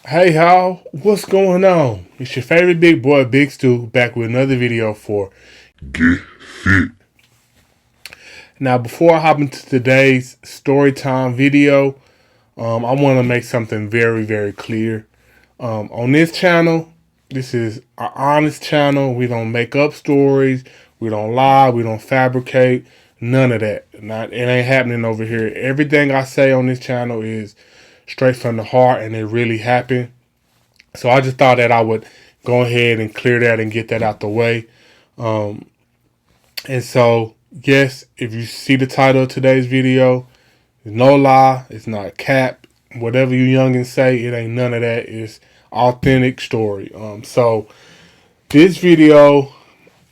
Hey y'all, what's going on? It's your favorite big boy, Big Stu, back with another video for Get Fit. Now, before I hop into today's story time video, I want to make something very clear. On this channel, this is an honest channel. We don't make up stories. We don't lie. We don't fabricate. None of that. It ain't happening over here. Everything I say on this channel is straight from the heart, and it really happened. So I just thought that I would go ahead and clear that and get that out the way. Um, and so, yes, if you see the title of today's video, it's no lie. It's not cap. Whatever you youngins say, it ain't none of that. It's authentic story. So this video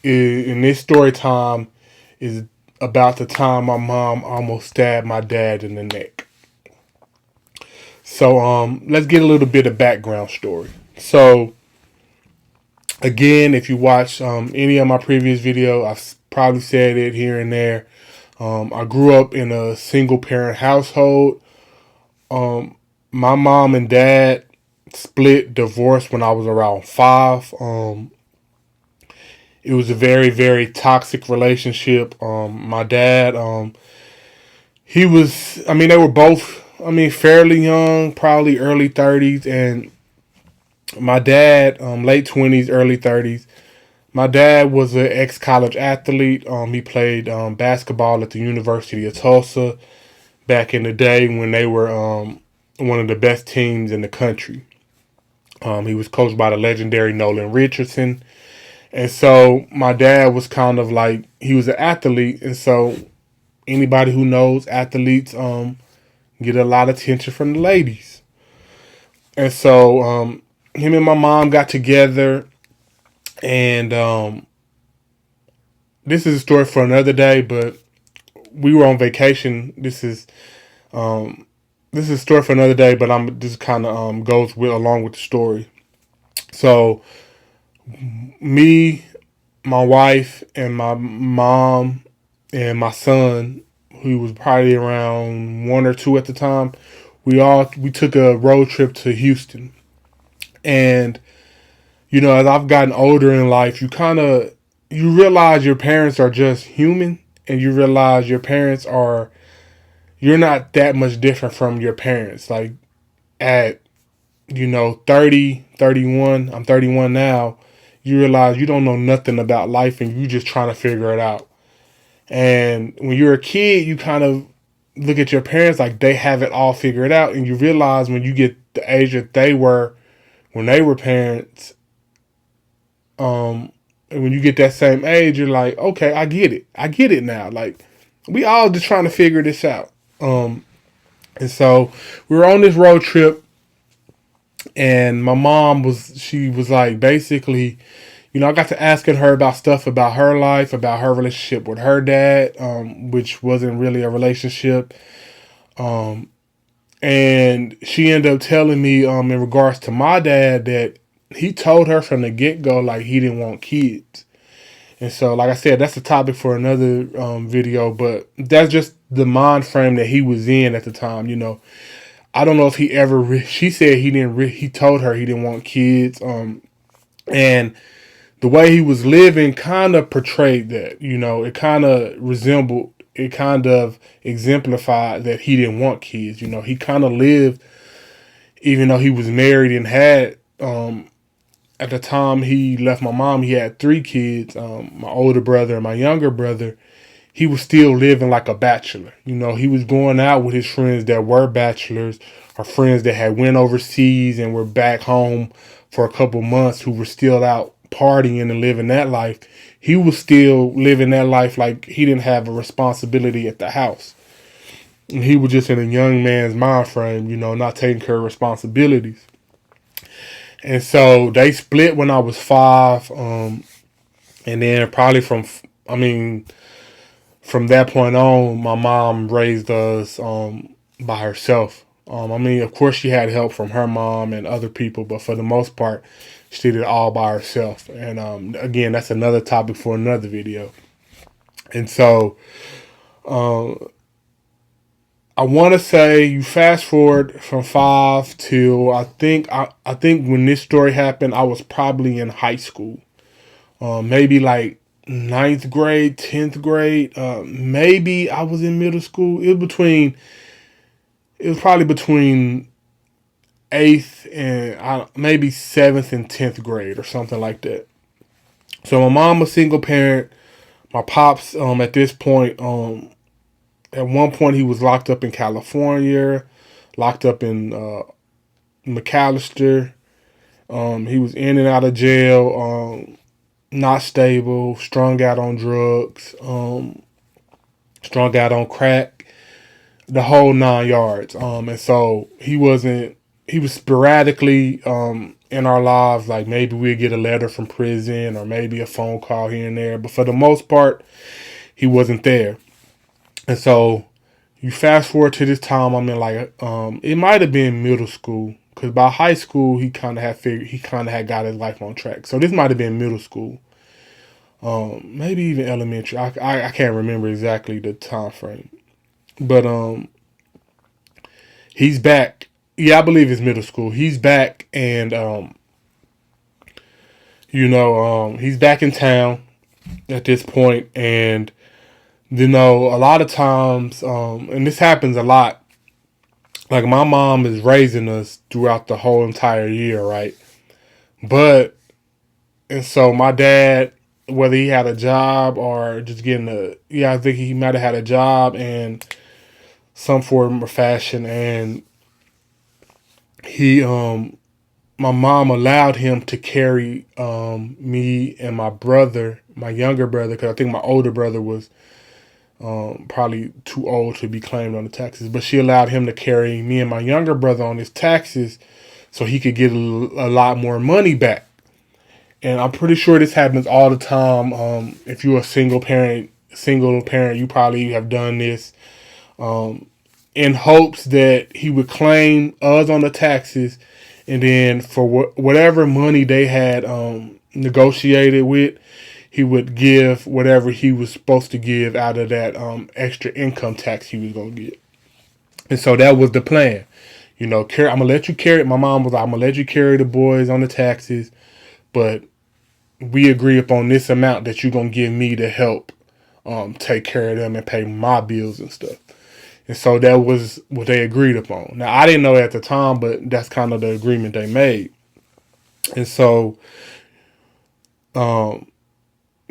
in this story time is about the time my mom almost stabbed my dad in the neck. So let's get a little bit of background story. So again, if you watch any of my previous video, I've probably said it here and there. I grew up in a single parent household. My mom and dad split, divorced when I was around 5. It was a very toxic relationship. My dad, he was, they were both, fairly young, probably early 30s, and my dad, late 20s, early 30s. My dad was an ex-college athlete. He played basketball at the University of Tulsa back in the day when they were one of the best teams in the country. He was coached by the legendary Nolan Richardson. And so my dad was kind of like, he was an athlete. And so anybody who knows athletes get a lot of attention from the ladies. And so him and my mom got together, and this is a story for another day, but we were on vacation. This is a story for another day, but I'm just kind of goes with along with the story. So me, my wife, and my mom and my son, who was probably around 1 or 2 at the time, we took a road trip to Houston. And as I've gotten older in life, you realize your parents are just human, and you realize you're not that much different from your parents. Like at 30, 31, I'm 31 now, you realize you don't know nothing about life and you just trying to figure it out. And when you're a kid, you kind of look at your parents like they have it all figured out, and you realize when you get the age that they were when they were parents, and when you get that same age, you're like, okay, I get it now. Like, we all just trying to figure this out. And so we were on this road trip, and my mom she was like, basically, I got to asking her about stuff about her life, about her relationship with her dad, which wasn't really a relationship. And she ended up telling me, in regards to my dad, that he told her from the get-go, like, he didn't want kids. And so, like I said, that's a topic for another video, but that's just the mind frame that he was in at the time. I don't know if he ever, she said he told her he didn't want kids. And the way he was living kind of portrayed that, it kind of exemplified that he didn't want kids. He kind of lived, even though he was married and had, at the time he left my mom, he had 3 kids, my older brother and my younger brother. He was still living like a bachelor. He was going out with his friends that were bachelors, or friends that had went overseas and were back home for a couple months, who were still out partying and living that life. He was still living that life like he didn't have a responsibility at the house. And he was just in a young man's mind frame, not taking care of responsibilities. And so they split when I was 5. And then probably from that point on, my mom raised us by herself. Of course, she had help from her mom and other people, but for the most part, she did it all by herself. And again, that's another topic for another video. And so I want to say you fast forward from 5 till I think when this story happened, I was probably in high school, maybe like ninth grade, 10th grade. Maybe I was in middle school. It was probably between eighth and maybe 7th and 10th grade or something like that. So my mom was single parent. My pops, at this point, at one point he was locked up in California, locked up in McAllister. He was in and out of jail, not stable, strung out on drugs, strung out on crack, the whole 9 yards. And so he was sporadically in our lives. Like maybe we'd get a letter from prison or maybe a phone call here and there. But for the most part, he wasn't there. And so you fast forward to this time, I'm in like, it might have been middle school. Because by high school, he kind of had got his life on track. So this might have been middle school. Maybe even elementary. I can't remember exactly the time frame. But he's back. Yeah, I believe it's middle school. He's back and he's back in town at this point, and a lot of times, and this happens a lot. Like my mom is raising us throughout the whole entire year, right? And so my dad, whether he had a job or just I think he might have had a job in some form or fashion, and my mom allowed him to carry me and my brother, my younger brother, because I think my older brother was probably too old to be claimed on the taxes, but she allowed him to carry me and my younger brother on his taxes so he could get a lot more money back. And I'm pretty sure this happens all the time. If you're a single parent, you probably have done this in hopes that he would claim us on the taxes, and then for whatever money they had negotiated with, he would give whatever he was supposed to give out of that extra income tax he was going to get. And so that was the plan. I'm going to let you carry it. My mom was like, I'm going to let you carry the boys on the taxes, but we agree upon this amount that you're going to give me to help take care of them and pay my bills and stuff. And so that was what they agreed upon. Now, I didn't know at the time, but that's kind of the agreement they made. And so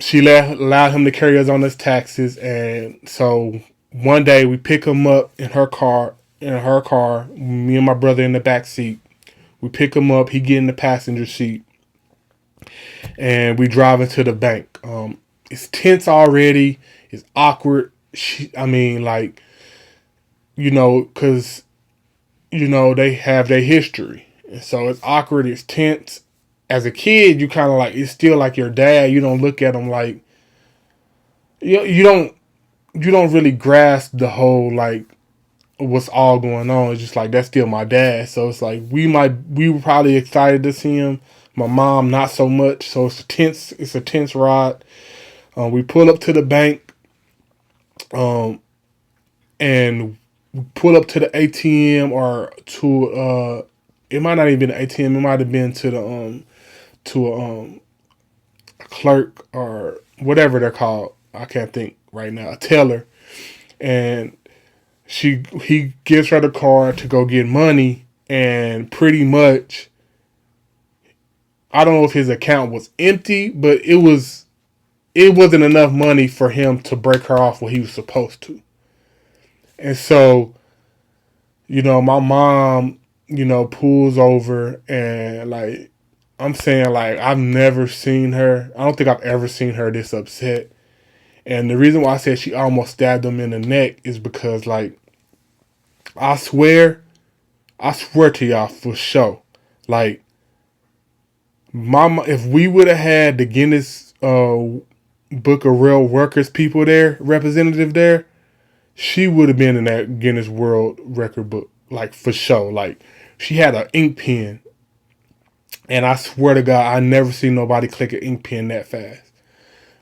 she allowed him to carry us on his taxes. And so one day we pick him up in her car, me and my brother in the back seat. We pick him up. He get in the passenger seat. And we drive into the bank. It's tense already. It's awkward. Because, they have their history. And so it's awkward. It's tense. As a kid, you kind of like, it's still like your dad. You don't look at him like, you don't really grasp the whole, like, what's all going on. It's just like, that's still my dad. So it's like, we were probably excited to see him. My mom, not so much. So it's a tense ride. We pull up to the bank, and we pull up to the ATM or to it might not even be the ATM. It might have been to a clerk or whatever they're called. I can't think right now. A teller, and he gives her the card to go get money, and pretty much, I don't know if his account was empty, but it wasn't enough money for him to break her off what he was supposed to. And so, my mom, pulls over, and like, I'm saying, like, I've never seen her. I don't think I've ever seen her this upset. And the reason why I said she almost stabbed him in the neck is because, like, I swear to y'all for sure, like, Mama, if we would have had the Guinness Book of World Records people there, representative there, she would have been in that Guinness World Record book, like, for sure. Like, she had an ink pen, and I swear to God, I never seen nobody click an ink pen that fast.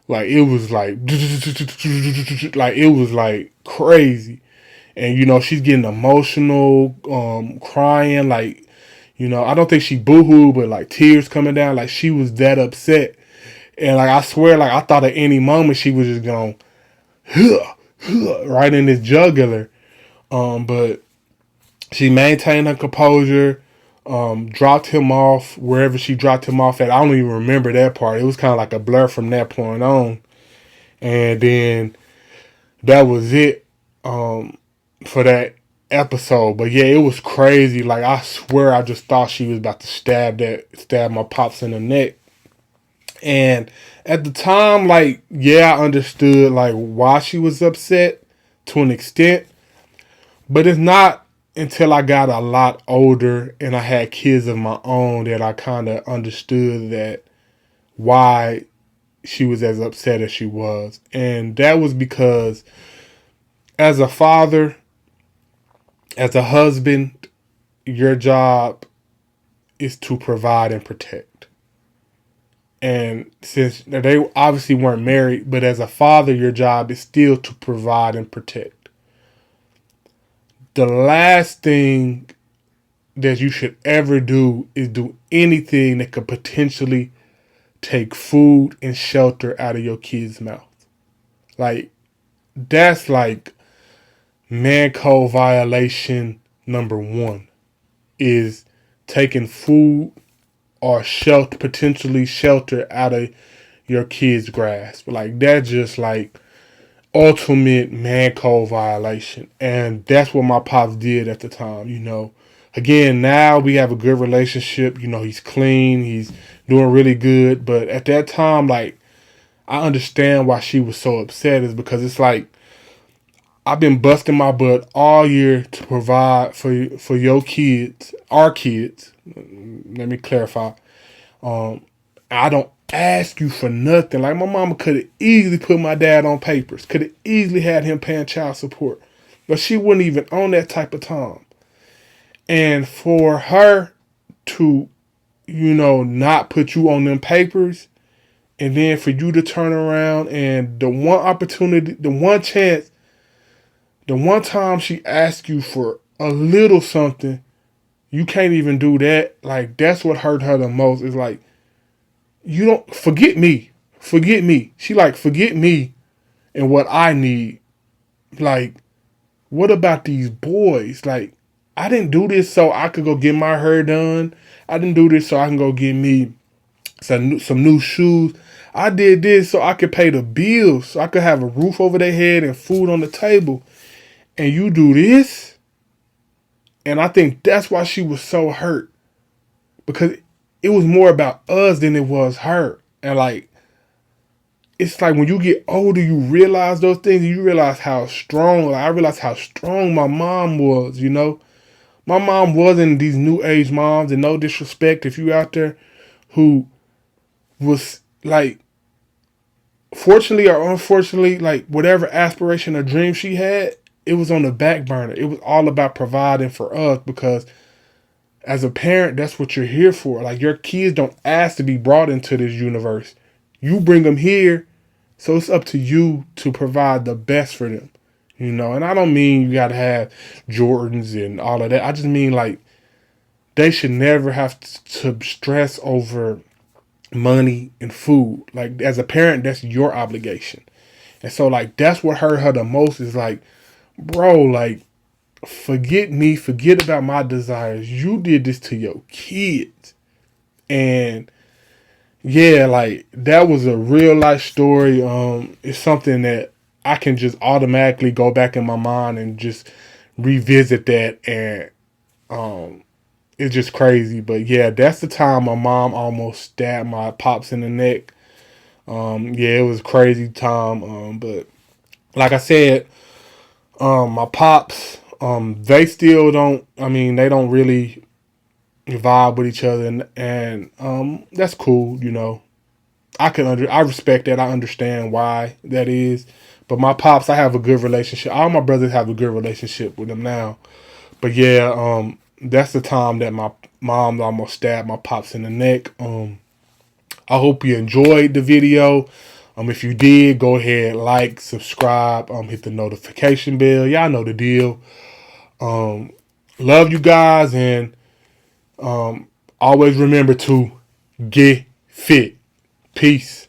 Like, it was like, it was like crazy. And, she's getting emotional, crying, like, I don't think she boohooed, but like tears coming down, like she was that upset. And like, I swear, like I thought at any moment she was just going, right in his jugular. But she maintained her composure, dropped him off wherever she dropped him off at. I don't even remember that part. It was kind of like a blur from that point on. And then that was it for that episode. But yeah, it was crazy. Like, I swear I just thought she was about to stab my pops in the neck. And at the time, like, yeah, I understood like why she was upset to an extent. But it's not until I got a lot older and I had kids of my own that I kind of understood that why she was as upset as she was. And that was because as a father, as a husband, your job is to provide and protect. And since they obviously weren't married, but as a father, your job is still to provide and protect. The last thing that you should ever do is do anything that could potentially take food and shelter out of your kid's mouth. Like, that's like man code violation number one, is taking food or potentially shelter out of your kid's grasp. Like, that's just like ultimate man code violation. And that's what my pops did at the time, Again, now we have a good relationship. He's clean. He's doing really good. But at that time, like, I understand why she was so upset, is because it's like, I've been busting my butt all year to provide for your kids, our kids. Let me clarify. I don't ask you for nothing. Like, my mama could have easily put my dad on papers, could have easily had him paying child support, but she wasn't even on that type of time. And for her to, not put you on them papers, and then for you to turn around and the one opportunity, the one chance, the one time she asked you for a little something, you can't even do that. Like, that's what hurt her the most. Is like, you don't forget me. Forget me. She like, forget me and what I need. Like, what about these boys? Like, I didn't do this so I could go get my hair done. I didn't do this so I can go get me some new shoes. I did this so I could pay the bills, so I could have a roof over their head and food on the table. And you do this? And I think that's why she was so hurt. Because it was more about us than it was her. And like, it's like when you get older, you realize those things. And you realize how strong, like I realized how strong my mom was, My mom wasn't these new age moms, and no disrespect if you out there, who was like, fortunately or unfortunately, like whatever aspiration or dream she had, it was on the back burner. It was all about providing for us, because as a parent, that's what you're here for. Like, your kids don't ask to be brought into this universe. You bring them here, so it's up to you to provide the best for them. And I don't mean you got to have Jordans and all of that. I just mean, like, they should never have to stress over money and food. Like, as a parent, that's your obligation. And so, like, that's what hurt her the most, is like, bro, like, forget me, forget about my desires. You did this to your kids. And yeah, like, that was a real life story. It's something that I can just automatically go back in my mind and just revisit that, and it's just crazy. But yeah, that's the time my mom almost stabbed my pops in the neck. Yeah, it was a crazy time. But like I said, my pops, they still don't, they don't really vibe with each other, and that's cool, I respect that. I understand why that is. But my pops, I have a good relationship. All my brothers have a good relationship with them now. But yeah, that's the time that my mom almost stabbed my pops in the neck. I hope you enjoyed the video. If you did, go ahead, like, subscribe, hit the notification bell. Y'all know the deal. Love you guys, and always remember to get fit. Peace.